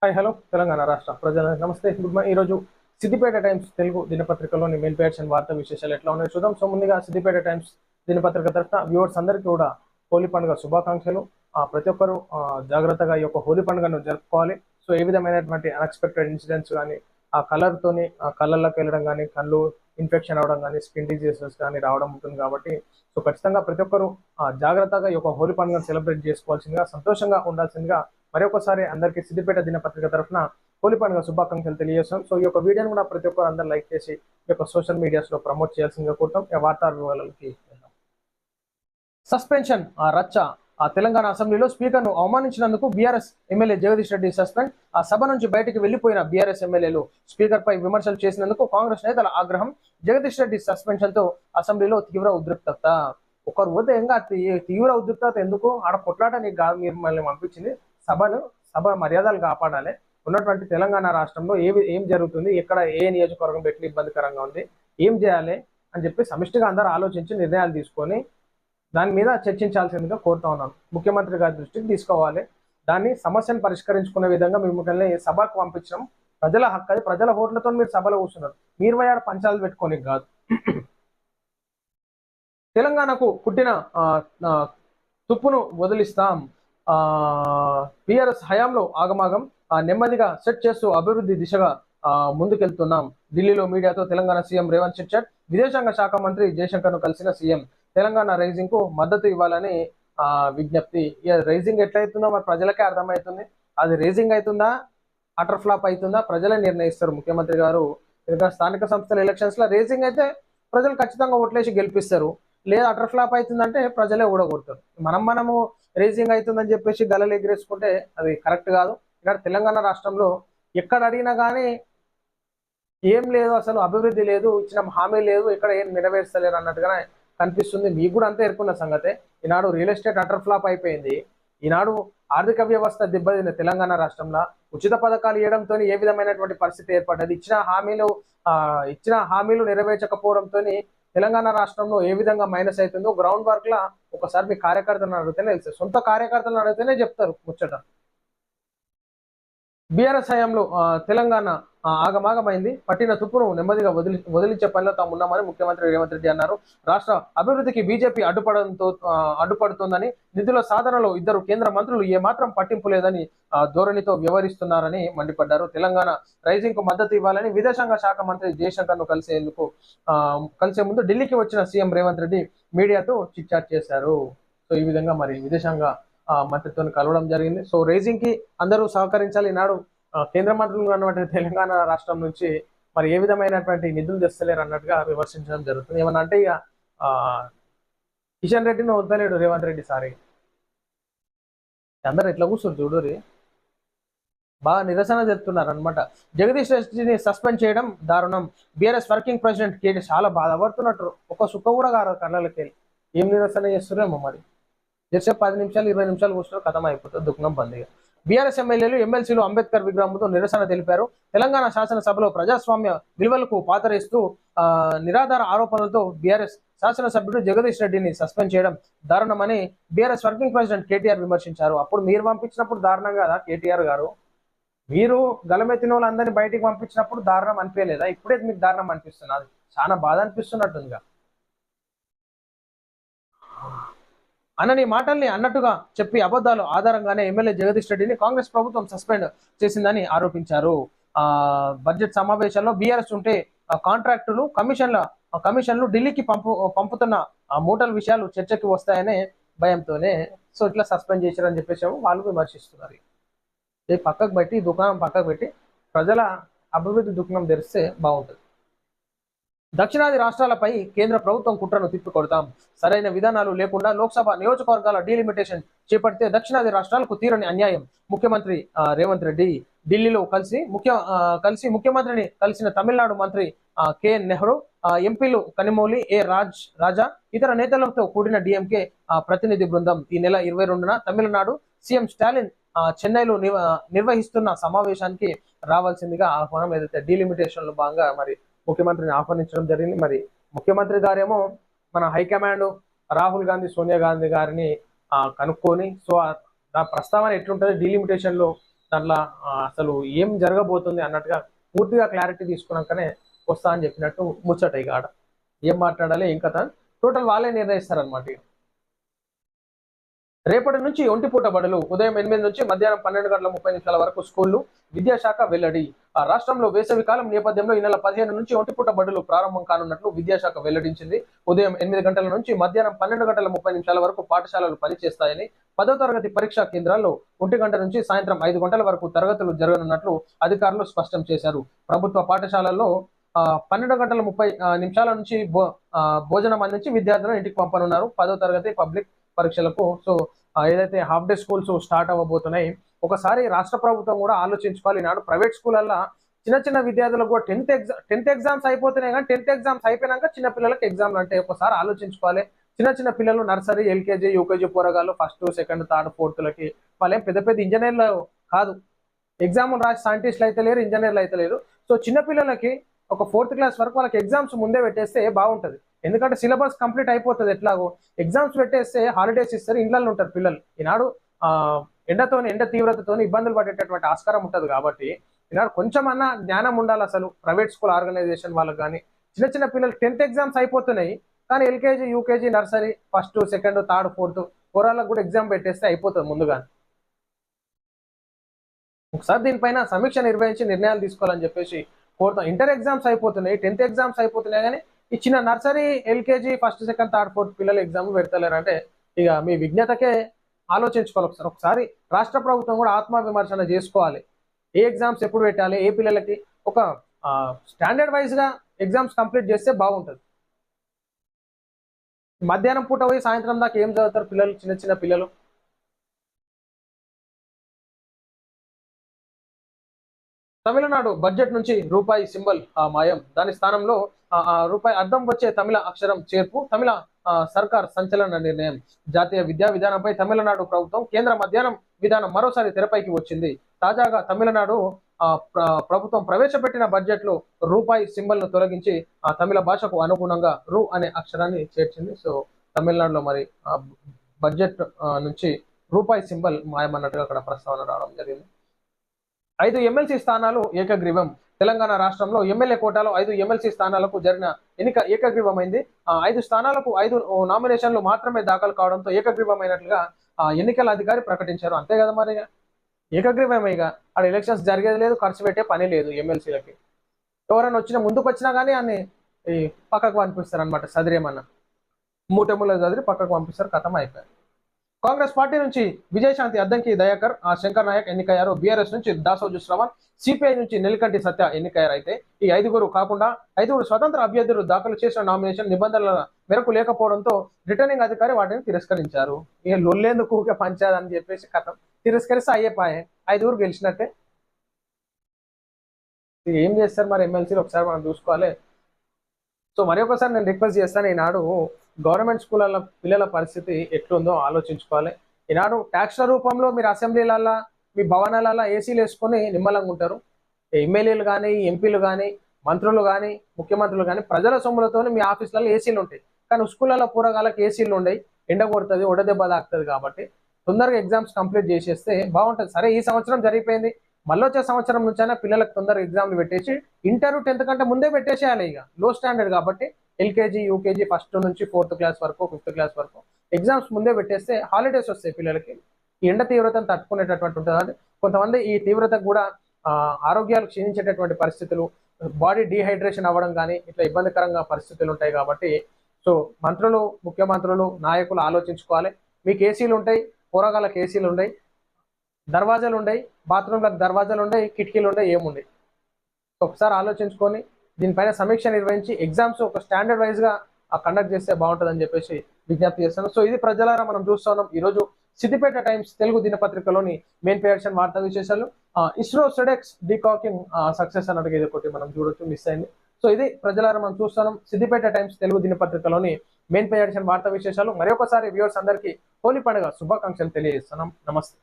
Hi hello Telangana రాష్ట్ర ప్రజల నమస్తే గుడ్ మార్నింగ్. ఈరోజు సిద్దిపేట టైమ్స్ తెలుగు దినపత్రికలోని మెయిన్ పేజ్ అండ్ వార్తా విశేషాలు ఎట్లా ఉన్నాయో చూద్దాం. సో ముందుగా సిద్దిపేట టైమ్స్ దినపత్రిక తరఫున వ్యూవర్స్ అందరికీ కూడా హోలీ పండుగ శుభాకాంక్షలు. ప్రతి ఒక్కరూ జాగ్రత్తగా ఈ యొక్క హోలీ పండుగను జరుపుకోవాలి. సో ఏ విధమైనటువంటి అన్ఎక్స్పెక్టెడ్ ఇన్సిడెంట్స్ కానీ ఆ కలర్తోని ఆ కళ్ళల్లోకి వెళ్ళడం కానీ కళ్ళు ఇన్ఫెక్షన్ అవడం కానీ స్కిన్ డిజీజెస్ కానీ రావడం ఉంటుంది కాబట్టి సో ఖచ్చితంగా ప్రతి ఒక్కరూ జాగ్రత్తగా ఈ యొక్క హోలీ పండుగను సెలబ్రేట్ చేసుకోవాల్సిందిగా సంతోషంగా ఉండాల్సిందిగా మరొకసారి అందరికీ సిద్దిపేట దినపత్రిక తరఫున హోలీ పండుగ శుభాకాంక్షలు తెలియజేస్తాం. సో ఈ యొక్క వీడియోని కూడా ప్రతి ఒక్కరు అందరూ లైక్ చేసి ఈ యొక్క సోషల్ మీడియాస్ లో ప్రమోట్ చేయాల్సిందిగా కోరుతాం. వార్తా వివరాలకి సస్పెన్షన్ రచ్చ తెలంగాణ అసెంబ్లీలో స్పీకర్ ను అవమానించినందుకు బీఆర్ఎస్ ఎమ్మెల్యే జగదీష్ రెడ్డి సస్పెండ్. ఆ సభ నుంచి బయటికి వెళ్లిపోయిన బీఆర్ఎస్ ఎమ్మెల్యేలు స్పీకర్ పై విమర్శలు చేసినందుకు కాంగ్రెస్ నేతల ఆగ్రహం. జగదీష్ రెడ్డి సస్పెన్షన్ తో అసెంబ్లీలో తీవ్ర ఉద్రిక్తత. ఒకరు పోతే ఇంకా తీవ్ర ఉద్రిక్తత ఎందుకు? ఆడ కొట్లాట నీకు కాదు, మీరు మళ్ళీ పంపించింది సభ మర్యాదలు కాపాడాలి. ఉన్నటువంటి తెలంగాణ రాష్ట్రంలో ఏం జరుగుతుంది, ఎక్కడ ఏ నియోజకవర్గం పెట్టి ఇబ్బందికరంగా ఉంది, ఏం చేయాలి అని చెప్పి సమిష్టిగా అందరూ ఆలోచించి నిర్ణయాలు తీసుకొని దాని మీద చర్చించాల్సిందిగా కోరుతా ఉన్నాను. ముఖ్యమంత్రి గారి దృష్టికి తీసుకోవాలి. దాన్ని సమస్యను పరిష్కరించుకునే విధంగా మిమ్మల్ని సభకు పంపించడం ప్రజల హక్కు. అది ప్రజల ఓట్లతో మీరు సభలో కూర్చున్నారు, మీరు పోయాడు పంచాలు పెట్టుకొని కాదు. తెలంగాణకు పుట్టిన తుప్పును వదిలిస్తాం. బీఆర్ఎస్ హయాంలో ఆగమాగం నెమ్మదిగా సెట్ చేస్తూ అభివృద్ధి దిశగా ముందుకెళ్తున్నాం. ఢిల్లీలో మీడియాతో తెలంగాణ సీఎం రేవంత్ చిట్చాట్. విదేశాంగ శాఖ మంత్రి జయశంకర్ ను కలిసిన సీఎం తెలంగాణ రైజింగ్ కు మద్దతు ఇవ్వాలని విజ్ఞప్తి. రైజింగ్ ఎట్లయితుందో మరి ప్రజలకే అర్థమవుతుంది. అది రైజింగ్ అవుతుందా అటర్ ఫ్లాప్ అవుతుందా ప్రజలే నిర్ణయిస్తారు. ముఖ్యమంత్రి గారు స్థానిక సంస్థల ఎలక్షన్స్ లో రేజింగ్ అయితే ప్రజలు ఖచ్చితంగా ఓట్లేసి గెలిపిస్తారు. లేదా అటర్ ఫ్లాప్ అవుతుందంటే ప్రజలే ఓడగొడతారు. మనము రేజింగ్ అవుతుందని చెప్పేసి గలలు ఎగిరేసుకుంటే అది కరెక్ట్ కాదు. ఇక్కడ తెలంగాణ రాష్ట్రంలో ఎక్కడ అడిగినా కానీ ఏం లేదు, అసలు అభివృద్ధి లేదు, ఇచ్చిన హామీ లేదు, ఇక్కడ ఏం నెరవేర్చలేరు అన్నట్టుగానే కనిపిస్తుంది. మీకు కూడా అంతే ఎరుకున్న సంగతే. ఈనాడు రియల్ ఎస్టేట్ అటర్ ఫ్లాప్ అయిపోయింది. ఈనాడు ఆర్థిక వ్యవస్థ దెబ్బతింది తెలంగాణ రాష్ట్రంలో. ఉచిత పథకాలు ఇవ్వడంతో ఏ విధమైనటువంటి పరిస్థితి ఏర్పడ్డది, ఇచ్చిన హామీలు నెరవేర్చకపోవడంతో తెలంగాణ రాష్ట్రంలో ఏ విధంగా మైనస్ అవుతుందో గ్రౌండ్ వర్క్ లా ఒకసారి మీ కార్యకర్తలను అడిగితేనే తెలుసు. సొంత కార్యకర్తలను అడిగితేనే చెప్తారు ముచ్చట. బీఆర్ఎస్ హయాంలో తెలంగాణ ఆగమాగమైంది. పట్టిన తుప్పును నెమ్మదిగా వదిలించే పనిలో తాము ఉన్నామని ముఖ్యమంత్రి రేవంత్ రెడ్డి అన్నారు. రాష్ట్ర అభివృద్ధికి బీజేపీ అడ్డుపడుతోందని, నిధుల సాధనలో ఇద్దరు కేంద్ర మంత్రులు ఏమాత్రం పట్టింపు లేదని ధోరణితో వ్యవహరిస్తున్నారని మండిపడ్డారు. తెలంగాణ రైజింగ్ కు మద్దతు ఇవ్వాలని విదేశాంగ శాఖ మంత్రి జయశంకర్ ను కలిసే ముందు ఢిల్లీకి వచ్చిన సీఎం రేవంత్ రెడ్డి మీడియాతో చిట్చాట్ చేశారు. సో ఈ విధంగా మరి విదేశాంగ మంత్రితో కలవడం జరిగింది. సో రైజింగ్ కి అందరూ సహకరించాలి. ఈనాడు కేంద్ర మంత్రులు అన్నటువంటి తెలంగాణ రాష్ట్రం నుంచి మరి ఏ విధమైనటువంటి నిధులు తెస్తలేరు అన్నట్టుగా విమర్శించడం జరుగుతుంది. ఏమన్నా అంటే ఇక కిషన్ రెడ్డిని వద్దలేడు రేవంత్ రెడ్డి. సారీ, అందరు ఎట్లా కూర్చోరు చూడరి, బాగా నిరసన చెప్తున్నారు అనమాట. జగదీష్ రెడ్డిని సస్పెండ్ చేయడం దారుణం. బీఆర్ఎస్ వర్కింగ్ ప్రెసిడెంట్ కేటీ చాలా బాధపడుతున్నట్టు. ఒక సుక్క కూడా కాదు కళ్ళకి వెళ్ళి. ఏం నిరసన చేస్తున్నారేమో మరి. జస్ట్ 10 నిమిషాలు 20 నిమిషాలు కూర్చున్నారు, కథం అయిపోతుంది, దుఃఖం బందిగా. బీఆర్ఎస్ ఎమ్మెల్యేలు ఎమ్మెల్సీలు అంబేద్కర్ విగ్రహంతో నిరసన తెలిపారు. తెలంగాణ శాసనసభలో ప్రజాస్వామ్య విలువలకు పాతరేస్తూ నిరాధార ఆరోపణలతో బీఆర్ఎస్ శాసనసభ్యుడు జగదీష్ రెడ్డిని సస్పెండ్ చేయడం దారుణమని బీఆర్ఎస్ వర్కింగ్ ప్రెసిడెంట్ కేటీఆర్ విమర్శించారు. అప్పుడు మీరు పంపించినప్పుడు దారుణం కదా కేటీఆర్ గారు? మీరు గలమెత్తిన వాళ్ళందరినీ బయటికి పంపించినప్పుడు దారుణం అనిపించలేదా? ఇప్పుడే మీకు దారుణం అనిపిస్తున్నది, చాలా బాధ అనిపిస్తున్నట్టుందిగా. అన్నని మాటల్ని అన్నట్టుగా చెప్పి అబద్ధాలు ఆధారంగానే ఎమ్మెల్యే జగదీష్ రెడ్డిని కాంగ్రెస్ ప్రభుత్వం సస్పెండ్ చేసిందని ఆరోపించారు. బడ్జెట్ సమావేశాల్లో బీఆర్ఎస్ ఉంటే కాంట్రాక్టులు కమిషన్లు ఢిల్లీకి పంపుతున్న మూటల విషయాలు చర్చకి వస్తాయనే భయంతోనే సో ఇట్లా సస్పెండ్ చేశారని చెప్పేసి వాళ్ళు విమర్శిస్తున్నారు. పక్కకు పెట్టి దుకాణం పక్కకు పెట్టి ప్రజల అభివృద్ధి దుకాణం తెరిస్తే బాగుంటుంది. దక్షిణాది రాష్ట్రాలపై కేంద్ర ప్రభుత్వం కుట్రను తిప్పికొడతాం. సరైన విధానాలు లేకుండా లోక్సభ నియోజకవర్గాల డీలిమిటేషన్ చేపడితే దక్షిణాది రాష్ట్రాలకు తీరని అన్యాయం. ముఖ్యమంత్రి రేవంత్ రెడ్డి ఢిల్లీలో కలిసి ముఖ్యమంత్రిని కలిసిన తమిళనాడు మంత్రి కె నెహ్రూ, ఎంపీలు కనిమౌలి, రాజా, ఇతర నేతలతో కూడిన డిఎంకే ప్రతినిధి బృందం ఈ నెల 22న తమిళనాడు సీఎం స్టాలిన్ చెన్నైలో నిర్వహిస్తున్న సమావేశానికి రావాల్సిందిగా ఆహ్వానం. ఏదైతే డీలిమిటేషన్ లో భాగంగా మరి ముఖ్యమంత్రిని ఆహ్వానించడం జరిగింది. మరి ముఖ్యమంత్రి గారేమో మన హైకమాండ్ రాహుల్ గాంధీ, సోనియా గాంధీ గారిని కనుక్కొని సో ఆ ప్రస్తావన ఎట్లుంటుంది, డీలిమిటేషన్ లో దాంట్లో అసలు ఏం జరగబోతుంది అన్నట్టుగా పూర్తిగా క్లారిటీ తీసుకున్నాకనే వస్తా అని చెప్పినట్టు ముచ్చట. ఇక ఆడ ఏం మాట్లాడాలి ఏం కథ టోటల్ వాళ్ళే నిర్ణయిస్తారనమాట. రేపటి నుంచి ఒంటిపూట బడులు ఉదయం 8 నుంచి మధ్యాహ్నం 12:30 వరకు స్కూళ్లు. విద్యాశాఖ వెల్లడి. రాష్ట్రంలో వేసవి కాలం నేపథ్యంలో ఈ నెల 15 నుంచి ఒంటిపూట బడులు ప్రారంభం కానున్నట్లు విద్యాశాఖ వెల్లడించింది. ఉదయం 8 గంటల నుంచి మధ్యాహ్నం 12:30 వరకు పాఠశాలలు పనిచేస్తాయని, 10వ తరగతి పరీక్షా కేంద్రాల్లో 1 గంట నుంచి సాయంత్రం 5 గంటల వరకు తరగతులు జరగనున్నట్లు అధికారులు స్పష్టం చేశారు. ప్రభుత్వ పాఠశాలల్లో 12:30 నుంచి భోజనం అందించి విద్యార్థులను ఇంటికి పంపనున్నారు. 10వ తరగతి పబ్లిక్ పరీక్షలకు. సో ఏదైతే హాఫ్ డే స్కూల్స్ స్టార్ట్ అవ్వబోతున్నాయి, ఒకసారి రాష్ట్ర ప్రభుత్వం కూడా ఆలోచించుకోవాలి. నాడు ప్రైవేట్ స్కూళ్ళల్లో చిన్న చిన్న విద్యార్థులకు కూడా టెన్త్ ఎగ్జామ్స్ అయిపోతున్నాయి, కానీ 10th ఎగ్జామ్స్ అయిపోయినాక చిన్న పిల్లలకి ఎగ్జామ్లు అంటే ఒకసారి ఆలోచించుకోవాలి. చిన్న చిన్న పిల్లలు నర్సరీ, ఎల్కేజీ, యూకేజీ పోరగాళ్ళు 1st, 2nd, 3rd, 4th వాళ్ళేం పెద్ద పెద్ద ఇంజనీర్లు కాదు. ఎగ్జామ్లు రాసి సైంటిస్టులు అయితే లేరు, ఇంజనీర్లు అయితే లేరు. సో చిన్న పిల్లలకి ఒక 4th క్లాస్ వరకు వాళ్ళకి ఎగ్జామ్స్ ముందే పెట్టేస్తే బాగుంటుంది. ఎందుకంటే సిలబస్ కంప్లీట్ అయిపోతుంది. ఎట్లాగో ఎగ్జామ్స్ పెట్టేస్తే హాలిడేస్ ఇస్తారు, ఇండ్లలో ఉంటారు పిల్లలు. ఈనాడు ఎండ తీవ్రతతోని ఇబ్బందులు పడేటటువంటి ఆస్కారం ఉంటుంది. కాబట్టి ఈనాడు కొంచెం అన్న జ్ఞానం ఉండాలి అసలు ప్రైవేట్ స్కూల్ ఆర్గనైజేషన్ వాళ్ళకి. కానీ చిన్న చిన్న పిల్లలు 10th ఎగ్జామ్స్ అయిపోతున్నాయి, కానీ LKG, UKG, nursery 1st, 2nd, 3rd, 4th పోరాళ్ళకు కూడా ఎగ్జామ్ పెట్టేస్తే అయిపోతుంది ముందుగా. ఒకసారి దీనిపైన సమీక్ష నిర్వహించి నిర్ణయాలు తీసుకోవాలని చెప్పేసి కోరుతాం. ఇంటర్ ఎగ్జామ్స్ అయిపోతున్నాయి, 10th ఎగ్జామ్స్ అయిపోతున్నాయి, కానీ ఈ చిన్న nursery, LKG 1st, 2nd, 3rd, 4th పిల్లలు ఎగ్జామ్ పెడతలేరంటే ఇక మీ విజ్ఞతకే ఆలోచించుకోవాలి. ఒకసారి రాష్ట్ర ప్రభుత్వం కూడా ఆత్మవిమర్శన చేసుకోవాలి. ఏ ఎగ్జామ్స్ ఎప్పుడు పెట్టాలి, ఏ పిల్లలకి ఒక స్టాండర్డ్ వైజ్గా ఎగ్జామ్స్ కంప్లీట్ చేస్తే బాగుంటుంది. మధ్యాహ్నం పూట పోయి సాయంత్రం దాకా ఏం చదువుతారు పిల్లలు, చిన్న చిన్న పిల్లలు. తమిళనాడు బడ్జెట్ నుంచి రూపాయి సింబల్ మాయం. దాని స్థానంలో రూపాయి అర్థం వచ్చే తమిళ అక్షరం చేర్పు. తమిళ సర్కార్ సంచలన నిర్ణయం. జాతీయ విద్యా విధానంపై తమిళనాడు ప్రభుత్వం కేంద్ర మధ్యాహ్నం విధానం మరోసారి తెరపైకి వచ్చింది. తాజాగా తమిళనాడు ప్రభుత్వం ప్రవేశపెట్టిన బడ్జెట్ లో రూపాయి సింబల్ ను తొలగించి తమిళ భాషకు అనుగుణంగా రు అనే అక్షరాన్ని చేర్చింది. సో తమిళనాడులో మరి బడ్జెట్ నుంచి రూపాయి సింబల్ మాయమన్నట్టుగా అక్కడ ప్రస్తావన రావడం జరిగింది. 5 ఎమ్మెల్సీ స్థానాలు ఏకగ్రీవం. తెలంగాణ రాష్ట్రంలో ఎమ్మెల్యే కోటాలో 5 ఎమ్మెల్సీ స్థానాలకు జరిగిన ఎన్నిక ఏకగ్రీవమైంది. 5 స్థానాలకు 5 నామినేషన్లు మాత్రమే దాఖలు కావడంతో ఏకగ్రీవమైనట్లుగా ఎన్నికల అధికారి ప్రకటించారు. అంతే కదా మరి, ఏకగ్రీవమే. ఇక అక్కడ ఎలక్షన్స్ జరిగేది లేదు, ఖర్చు పెట్టే పని లేదు. ఎమ్మెల్సీలకి ఎవరైనా ముందుకు వచ్చినా కానీ అన్ని పక్కకు పంపిస్తారు అనమాట. సదిరేమన్నా మూటెముల చదిరి పక్కకు పంపిస్తారు, కథం అయిపోయారు. కాంగ్రెస్ పార్టీ నుంచి విజయశాంతి అద్దంకి దయాకర్, శంకర్ నాయక్ ఎన్నికయ్యారు. బీఆర్ఎస్ నుంచి దాసోజు శ్రవణ్, సిపిఐ నుంచి నెల్లికంటి సత్య ఎన్నికయ్యారు. అయితే ఈ 5 కాకుండా 5 స్వతంత్ర అభ్యర్థులు దాఖలు చేసిన నామినేషన్ నిబంధనల మేరకు లేకపోవడంతో రిటర్నింగ్ అధికారి వాటిని తిరస్కరించారు. ఇక లొల్లేందుకు పంచాదని చెప్పేసి కథం తిరస్కరిస్తే అయ్యేపాయే, 5 గెలిచినట్టే. ఏం చేస్తారు మరి ఎమ్మెల్సీలు, ఒకసారి మనం చూసుకోవాలి. సో మరి ఒకసారి నేను రిక్వెస్ట్ చేస్తాను, ఈనాడు గవర్నమెంట్ స్కూళ్ళ పిల్లల పరిస్థితి ఎట్లుందో ఆలోచించుకోవాలి. ఈనాడు ట్యాక్స్ల రూపంలో మీరు అసెంబ్లీలల్లో, మీ భవనాలలో ఏసీలు వేసుకొని నిమ్మలంగా ఉంటారు. ఎమ్మెల్యేలు కానీ, ఎంపీలు కానీ, మంత్రులు కానీ, ముఖ్యమంత్రులు కానీ ప్రజల సొమ్ములతో మీ ఆఫీసులలో ఏసీలు ఉంటాయి. కానీ స్కూళ్ళలో పూరగాళ్ళకి ఏసీలు ఉండయి, ఎండ కొడుతుంది, దెబ్బ తాకుతుంది. కాబట్టి తొందరగా ఎగ్జామ్స్ కంప్లీట్ చేసేస్తే బాగుంటుంది. సరే ఈ సంవత్సరం జరిగిపోయింది, మళ్ళీ వచ్చే సంవత్సరం నుంచైనా పిల్లలకు తొందరగా ఎగ్జామ్లు పెట్టేసి ఇంటర్ 10th కంటే ముందే పెట్టేసేయాలి. ఇక లో స్టాండర్డ్ కాబట్టి ఎల్కేజీ, యూకేజీ 1st నుంచి 4th క్లాస్ వరకు, 5th క్లాస్ వరకు ఎగ్జామ్స్ ముందే పెట్టేస్తే హాలిడేస్ వస్తాయి పిల్లలకి. ఈ ఎండ తీవ్రతను తట్టుకునేటటువంటి ఉంటుంది. కొంతమంది ఈ తీవ్రతకు కూడా ఆరోగ్యాలు క్షీణించేటటువంటి పరిస్థితులు, బాడీ డీహైడ్రేషన్ అవ్వడం కానీ ఇట్లా ఇబ్బందికరంగా పరిస్థితులు ఉంటాయి. కాబట్టి సో మంత్రులు, ముఖ్యమంత్రులు, నాయకులు ఆలోచించుకోవాలి. మీకు ఏసీలు ఉంటాయి, పోరగాళ్ళకి ఏసీలు ఉంటాయి, దర్వాజాలు ఉంటాయి, బాత్రూమ్లకు దర్వాజాలు ఉంటాయి, కిటికీలు ఉంటాయి, ఏముంటాయి. ఒకసారి ఆలోచించుకొని దీనిపైన సమీక్ష నిర్వహించి ఎగ్జామ్స్ ఒక స్టాండర్డ్ వైజ్గా కండక్ట్ చేస్తే బాగుంటుందని చెప్పేసి విజ్ఞప్తి చేస్తాను. సో ఇది ప్రజలారా మనం చూస్తున్నాం. ఈరోజు సిద్దిపేట టైమ్స్ తెలుగు దినపత్రికలోని మెయిన్ పేజ్ వార్తా విశేషాలు. ఇస్రో సెడెక్స్ డీకాకింగ్ సక్సెస్ అన్నట్టుగా ఇది ఒకటి మనం చూడొచ్చు, మిస్ అయింది. సో ఇది ప్రజలారా మనం చూస్తున్నాం సిద్దిపేట టైమ్స్ తెలుగు దినపత్రికలోని మెయిన్ పేజ్ వార్తా విశేషాలు. మరొకసారి వ్యూవర్స్ అందరికీ హోలీ పండుగ శుభాకాంక్షలు తెలియజేస్తున్నాం. నమస్తే.